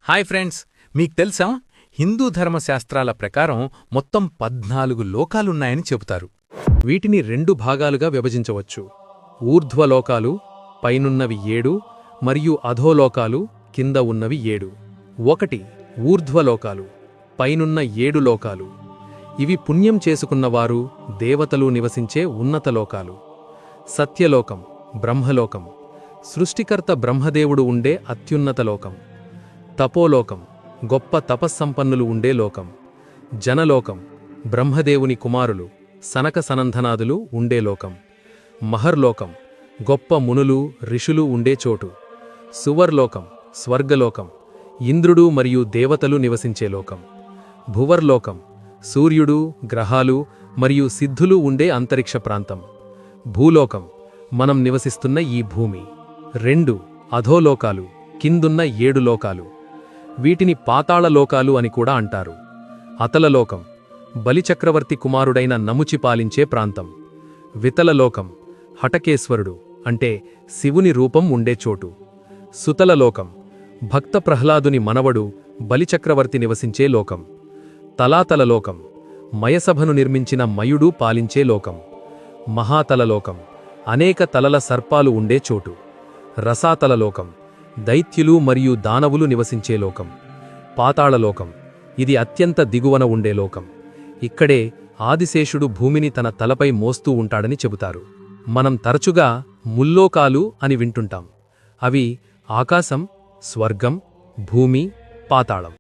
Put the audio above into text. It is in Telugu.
హాయ్ ఫ్రెండ్స్, మీకు తెలుసా హిందూ ధర్మశాస్త్రాల ప్రకారం మొత్తం 14 లోకాలున్నాయని చెబుతారు. వీటిని 2 భాగాలుగా విభజించవచ్చు. ఊర్ధ్వలోకాలు, పైనున్నవి 7, మరియు అధోలోకాలు, కింద ఉన్నవి 7. 1. ఊర్ధ్వలోకాలు, పైనున్న 7 లోకాలు. ఇవి పుణ్యం చేసుకున్నవారు, దేవతలు నివసించే ఉన్నత లోకాలు. సత్యలోకం, బ్రహ్మలోకం, సృష్టికర్త బ్రహ్మదేవుడు ఉండే అత్యున్నత లోకం. తపోలోకం, గొప్ప తపస్సంపన్నులు ఉండే లోకం. జనలోకం, బ్రహ్మదేవుని కుమారులు సనక సనందనాదులు ఉండే లోకం. మహర్లోకం, గొప్ప మునులు ఋషులు ఉండే చోటు. సువర్లోకం, స్వర్గలోకం, ఇంద్రుడు మరియు దేవతలు నివసించే లోకం. భువర్లోకం, సూర్యుడు, గ్రహాలు మరియు సిద్ధులు ఉండే అంతరిక్ష ప్రాంతం. భూలోకం, మనం నివసిస్తున్న ఈ భూమి. 2. అధోలోకాలు, కిందున్న 7 లోకాలు. వీటిని పాతాళలోకాలు అని కూడా అంటారు. అతలలోకం, బలిచక్రవర్తి కుమారుడైన నముచి పాలించే ప్రాంతం. వితలలోకం, హటకేశ్వరుడు అంటే శివుని రూపం ఉండే చోటు. సుతలలోకం, భక్త ప్రహ్లాదుని మనవడు బలిచక్రవర్తి నివసించే లోకం. తలాతలలోకం, మయసభను నిర్మించిన మయుడు పాలించే లోకం. మహాతలలోకం, అనేక తలల సర్పాలు ఉండే చోటు. రసాతలలోకం, దైత్యులు మరియు దానవులు నివసించే లోకం. పాతాళలోకం, ఇది అత్యంత దిగువన ఉండే లోకం. ఇక్కడే ఆదిశేషుడు భూమిని తన తలపై మోస్తూ ఉంటాడని చెబుతారు. మనం తరచుగా ముల్లోకాలు అని వింటుంటాం. అవి ఆకాశం, స్వర్గం, భూమి, పాతాళం.